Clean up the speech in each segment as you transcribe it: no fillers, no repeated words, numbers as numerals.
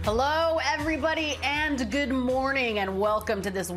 Hello, everybody, and good morning, and welcome to this.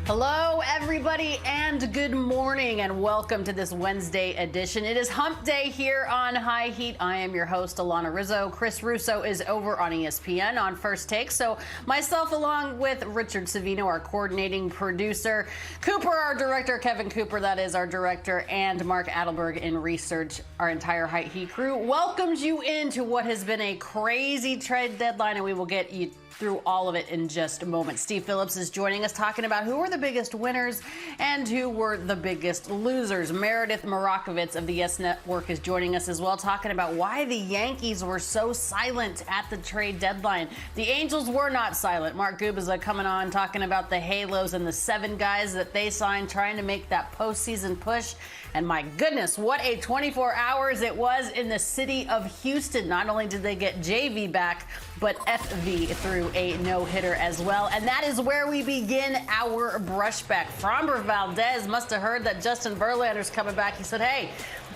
Hello, everybody, and good morning, and welcome to this Wednesday edition. It is Hump Day here on High Heat. I am your host, Alana Rizzo. Chris Russo is over on ESPN on First Take. So myself, along with Richard Savino, our coordinating producer, Cooper, our director, Kevin Cooper, that is our director, and Mark Adelberg in research, our entire High Heat crew, welcomes you into what has been a crazy trade deadline, and we will get you through all of it in just a moment. Steve Phillips is joining us talking about who were the biggest winners and who were the biggest losers. Meredith Marakovitz of the Yes Network is joining us as well, talking about why the Yankees were so silent at the trade deadline. The Angels were not silent. Mark Gubiza coming on, talking about the Halos and the 7 guys that they signed, trying to make that postseason push. And my goodness, what a 24 hours it was in the city of Houston. Not only did they get JV back, but FV threw a no-hitter as well. And that is where we begin our brushback. Framber Valdez must have heard that Justin Verlander's coming back. He said, hey,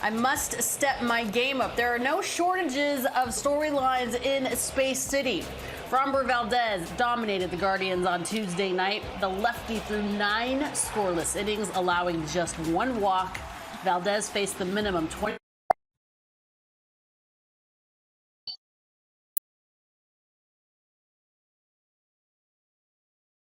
I must step my game up. There are no shortages of storylines in Space City. Framber Valdez dominated the Guardians on Tuesday night. The lefty threw 9 scoreless innings, allowing just 1 walk. Valdez faced the minimum 20.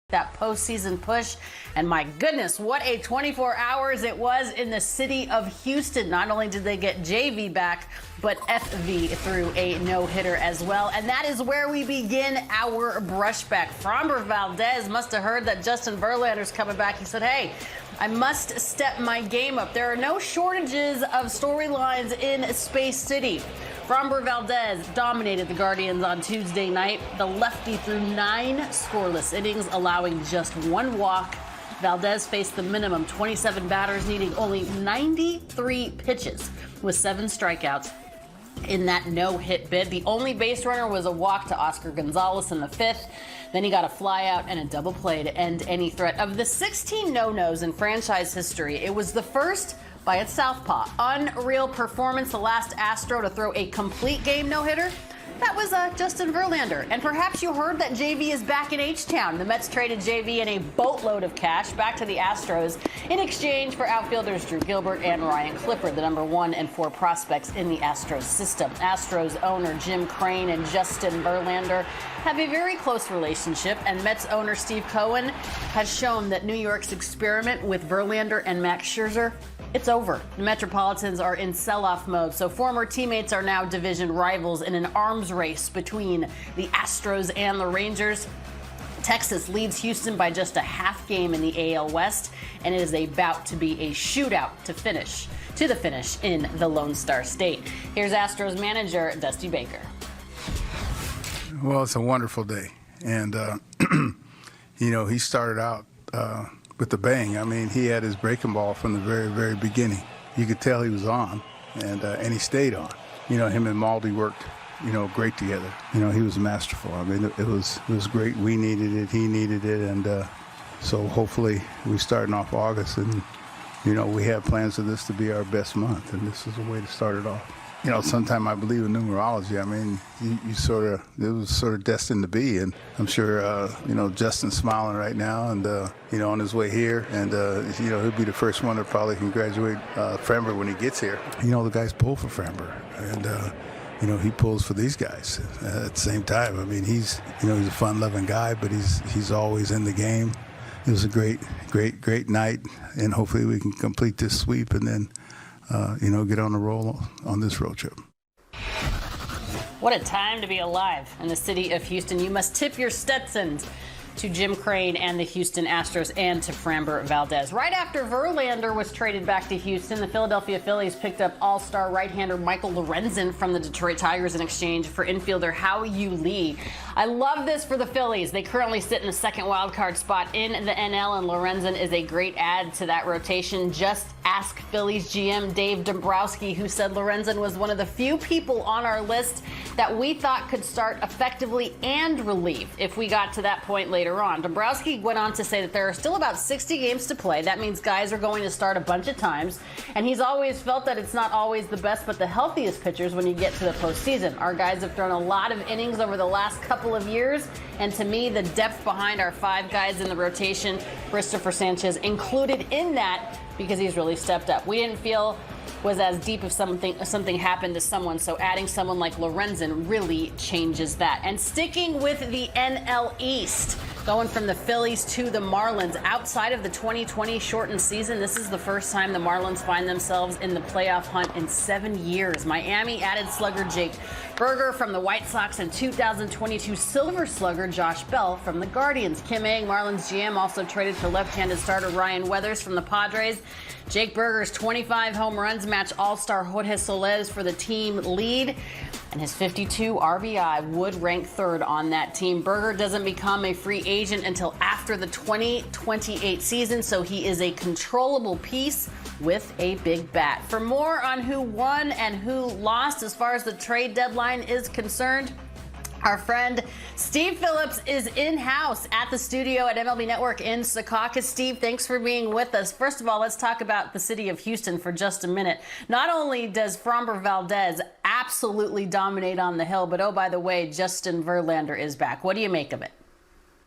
That postseason push, and my goodness, what a 24 hours it was in the city of Houston. Not only did they get JV back, but FV threw a no-hitter as well. And that is where we begin our brushback. Framber Valdez must have heard that Justin Verlander's coming back. He said, hey, I must step my game up. There are no shortages of storylines in Space City. Framber Valdez dominated the Guardians on Tuesday night. The lefty threw 9 scoreless innings, allowing just 1 walk. Valdez faced the minimum 27 batters, needing only 93 pitches with 7 strikeouts in that no-hit bid. The only base runner was a walk to Oscar Gonzalez in the 5th. Then he got a flyout and a double play to end any threat. Of the 16 no-nos in franchise history, it was the first by its southpaw. Unreal performance, the last Astro to throw a complete game no-hitter. That was Justin Verlander. And perhaps you heard that JV is back in H-Town. The Mets traded JV in a boatload of cash back to the Astros in exchange for outfielders Drew Gilbert and Ryan Clifford, the number 1 and 4 prospects in the Astros system. Astros owner Jim Crane and Justin Verlander have a very close relationship, and Mets owner Steve Cohen has shown that New York's experiment with Verlander and Max Scherzer, it's over. The Metropolitans are in sell-off mode, so former teammates are now division rivals in an arms race between the Astros and the Rangers. Texas leads Houston by just a half game in the AL West, and it is about to be a shootout to the finish in the Lone Star State. Here's Astros manager Dusty Baker. Well, it's a wonderful day, and he started out with the bang. I mean, he had his breaking ball from the very, very beginning. You could tell he was on, and he stayed on. Him and Maldi worked, great together. He was masterful. I mean, it was great. We needed it. He needed it, and so hopefully we starting off August, and we have plans for this to be our best month, and this is a way to start it off. Sometime I believe in numerology. I mean, it was sort of destined to be, and I'm sure, Justin's smiling right now, and, on his way here, and, he'll be the first one to probably congratulate Framber when he gets here. The guys pull for Framber, and, he pulls for these guys at the same time. I mean, he's a fun-loving guy, but he's always in the game. It was a great night, and hopefully we can complete this sweep and then get on the roll on this road trip. What a time to be alive in the city of Houston. You must tip your Stetsons to Jim Crane and the Houston Astros and to Framber Valdez. Right after Verlander was traded back to Houston, the Philadelphia Phillies picked up all-star right-hander Michael Lorenzen from the Detroit Tigers in exchange for infielder Howie Lee. I love this for the Phillies. They currently sit in the second wildcard spot in the NL, and Lorenzen is a great add to that rotation. Just ask Phillies GM Dave Dombrowski, who said Lorenzen was one of the few people on our list that we thought could start effectively and relieve if we got to that point later on. Dombrowski went on to say that there are still about 60 games to play. That means guys are going to start a bunch of times. And he's always felt that it's not always the best but the healthiest pitchers when you get to the postseason. Our guys have thrown a lot of innings over the last couple of years. And to me, the depth behind our 5 guys in the rotation, Christopher Sanchez included in that, because he's really stepped up. We didn't feel was as deep if something happened to someone, so adding someone like Lorenzen really changes that. And sticking with the NL East, going from the Phillies to the Marlins, outside of the 2020 shortened season, this is the first time the Marlins find themselves in the playoff hunt in 7 years. Miami added slugger Jake Berger from the White Sox and 2022 Silver Slugger Josh Bell from the Guardians. Kim Ng, Marlins GM, also traded for left-handed starter Ryan Weathers from the Padres. Jake Berger's 25 home runs match All-Star Jorge Soles for the team lead, and his 52 RBI would rank third on that team. Berger doesn't become a free agent until after the 2028 season, so he is a controllable piece with a big bat. For more on who won and who lost as far as the trade deadline is concerned, our friend Steve Phillips is in-house at the studio at MLB Network in Secaucus. Steve, thanks for being with us. First of all, let's talk about the city of Houston for just a minute. Not only does Framber Valdez absolutely dominate on the hill, but oh, by the way, Justin Verlander is back. What do you make of it?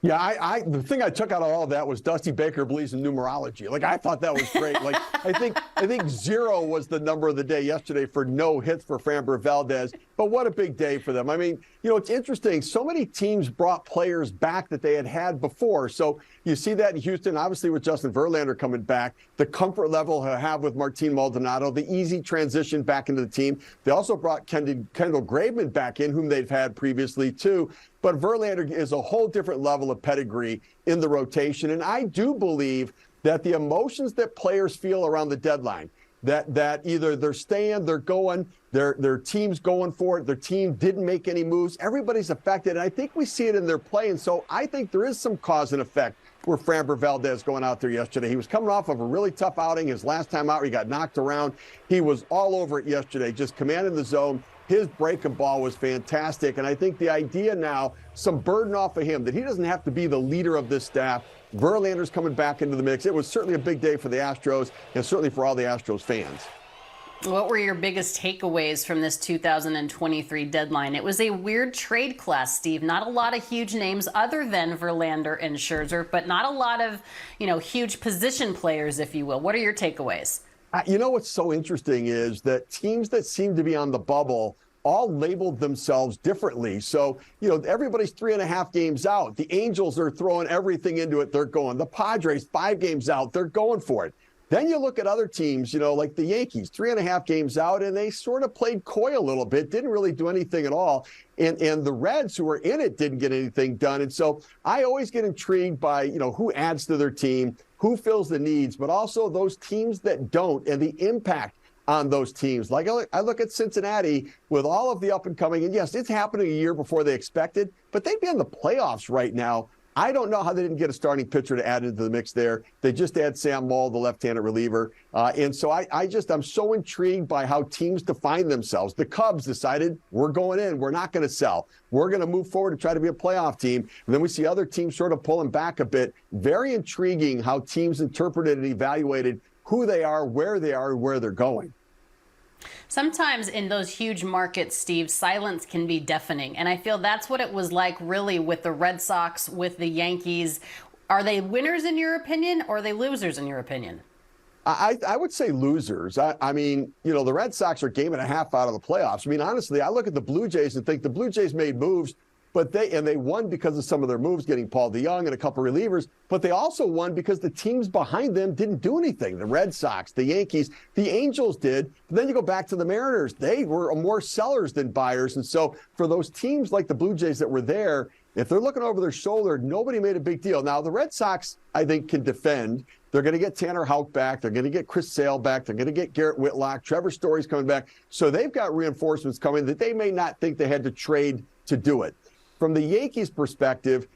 Yeah, the thing I took out of all of that was Dusty Baker believes in numerology. Like, I thought that was great. Like, I think 0 was the number of the day yesterday for no hits for Framber Valdez. But what a big day for them. I mean, you know, it's interesting. So many teams brought players back that they had before. So you see that in Houston, obviously with Justin Verlander coming back, the comfort level he'll have with Martin Maldonado, the easy transition back into the team. They also brought Kendall Graveman back in, whom they've had previously too. But Verlander is a whole different level of pedigree in the rotation. And I do believe that the emotions that players feel around the deadline, that either they're staying, they're going, their team's going for it, their team didn't make any moves, everybody's affected. And I think we see it in their play. And so I think there is some cause and effect for Framber Valdez going out there yesterday. He was coming off of a really tough outing. His last time out, he got knocked around. He was all over it yesterday, just commanding the zone. His breaking ball was fantastic. And I think the idea now, some burden off of him, that he doesn't have to be the leader of this staff. Verlander's coming back into the mix. It was certainly a big day for the Astros and certainly for all the Astros fans. What were your biggest takeaways from this 2023 deadline? It was a weird trade class, Steve. Not a lot of huge names other than Verlander and Scherzer, but not a lot of, huge position players, if you will. What are your takeaways? You know what's so interesting is that teams that seem to be on the bubble all labeled themselves differently. So, everybody's 3.5 games out. The Angels are throwing everything into it. They're going. The Padres, 5 games out. They're going for it. Then you look at other teams, like the Yankees, 3.5 games out, and they sort of played coy a little bit, didn't really do anything at all. And the Reds, who were in it, didn't get anything done. And so I always get intrigued by, who adds to their team, who fills the needs, but also those teams that don't and the impact on those teams. Like I look at Cincinnati with all of the up and coming, and yes, it's happening a year before they expected, but they'd be in the playoffs right now. I don't know how they didn't get a starting pitcher to add into the mix there. They just add Sam Moll, the left-handed reliever. And so I'm so intrigued by how teams define themselves. The Cubs decided, we're going in. We're not going to sell. We're going to move forward and try to be a playoff team. And then we see other teams sort of pulling back a bit. Very intriguing how teams interpreted and evaluated who they are, where they're going. Sometimes in those huge markets, Steve, silence can be deafening. And I feel that's what it was like really with the Red Sox, with the Yankees. Are they winners in your opinion, or are they losers in your opinion? I would say losers. I mean, the Red Sox are 1.5 games out of the playoffs. I mean, honestly, I look at the Blue Jays and think the Blue Jays made moves, but they won because of some of their moves, getting Paul DeJong and a couple relievers. But they also won because the teams behind them didn't do anything. The Red Sox, the Yankees, the Angels did. But then you go back to the Mariners. They were more sellers than buyers. And so for those teams like the Blue Jays that were there, if they're looking over their shoulder, nobody made a big deal. Now, the Red Sox, I think, can defend. They're going to get Tanner Houck back. They're going to get Chris Sale back. They're going to get Garrett Whitlock. Trevor Story's coming back. So they've got reinforcements coming that they may not think they had to trade to do it. From the Yankees' perspective,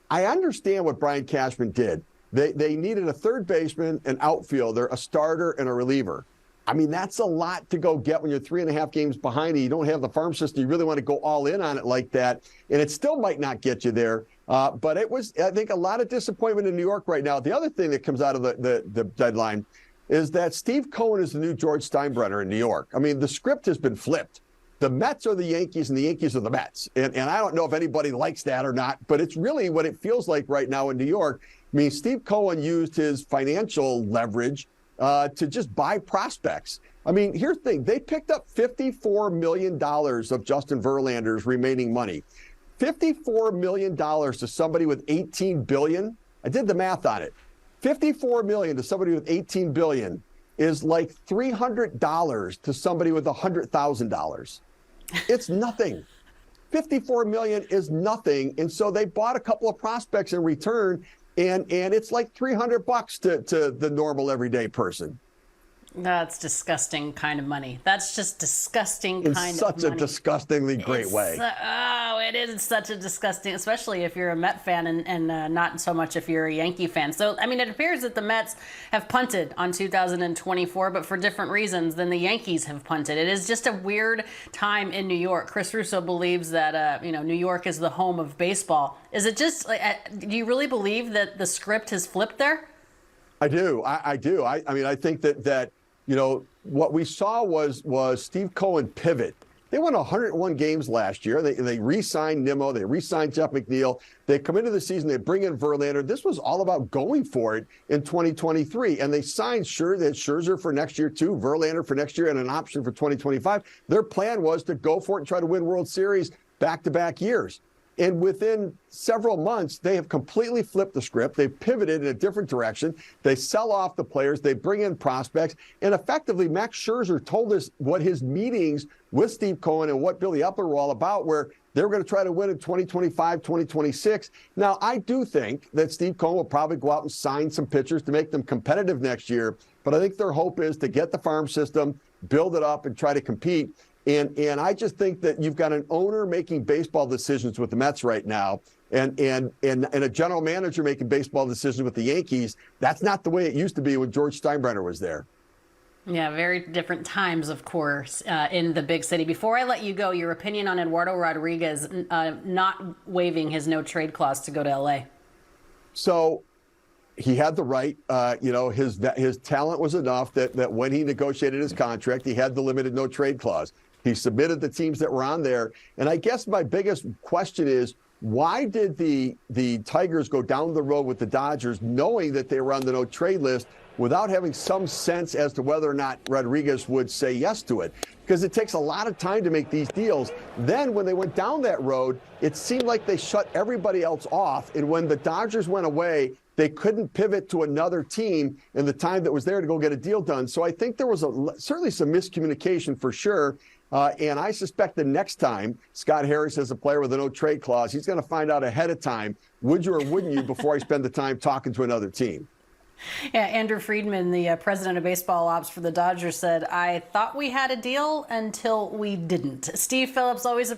I understand what Brian Cashman did. They needed a third baseman, an outfielder, a starter, and a reliever. I mean, that's a lot to go get when you're 3.5 games behind and you don't have the farm system. You really want to go all in on it like that, and it still might not get you there. But it was, I think, a lot of disappointment in New York right now. The other thing that comes out of the deadline is that Steve Cohen is the new George Steinbrenner in New York. I mean, the script has been flipped. The Mets are the Yankees and the Yankees are the Mets. And I don't know if anybody likes that or not, but it's really what it feels like right now in New York. I mean, Steve Cohen used his financial leverage to just buy prospects. I mean, here's the thing. They picked up $54 million of Justin Verlander's remaining money. $54 million to somebody with $18 billion. I did the math on it. $54 million to somebody with $18 billion is like $300 to somebody with $100,000. It's nothing. $54 million is nothing. And so they bought a couple of prospects in return, and it's like $300 to the normal everyday person. That's disgusting kind of money. That's just disgusting In kind of money. such a disgustingly great way. It is such a disgusting, especially if you're a Met fan and not so much if you're a Yankee fan. So, I mean, it appears that the Mets have punted on 2024, but for different reasons than the Yankees have punted. It is just a weird time in New York. Chris Russo believes that, New York is the home of baseball. Is it just, do you really believe that the script has flipped there? I do. I do. I mean, I think that what we saw was Steve Cohen pivot. They won 101 games last year. They re-signed Nimmo. They re-signed Jeff McNeil. They come into the season. They bring in Verlander. This was all about going for it in 2023. And they signed Scherzer for next year, too, Verlander for next year, and an option for 2025. Their plan was to go for it and try to win World Series back-to-back years. And within several months, they have completely flipped the script. They've pivoted in a different direction. They sell off the players. They bring in prospects. And effectively, Max Scherzer told us what his meetings with Steve Cohen and what Billy Epler were all about, where they were going to try to win in 2025, 2026. Now, I do think that Steve Cohen will probably go out and sign some pitchers to make them competitive next year. But I think their hope is to get the farm system, build it up, and try to compete. And I just think that you've got an owner making baseball decisions with the Mets right now and a general manager making baseball decisions with the Yankees. That's not the way it used to be when George Steinbrenner was there. Yeah, very different times, of course, in the big city. Before I let you go, your opinion on Eduardo Rodriguez not waiving his no-trade clause to go to L.A.? So he had the right, his talent was enough that when he negotiated his contract, he had the limited no-trade clause. He submitted the teams that were on there. And I guess my biggest question is, why did the Tigers go down the road with the Dodgers knowing that they were on the no-trade list without having some sense as to whether or not Rodriguez would say yes to it? Because it takes a lot of time to make these deals. Then when they went down that road, it seemed like they shut everybody else off. And when the Dodgers went away, they couldn't pivot to another team in the time that was there to go get a deal done. So I think there was certainly some miscommunication for sure. And I suspect the next time Scott Harris has a player with a no-trade clause, he's going to find out ahead of time, would you or wouldn't you, before I spend the time talking to another team. Yeah, Andrew Friedman, the president of baseball ops for the Dodgers, said, "I thought we had a deal until we didn't." Steve Phillips, always a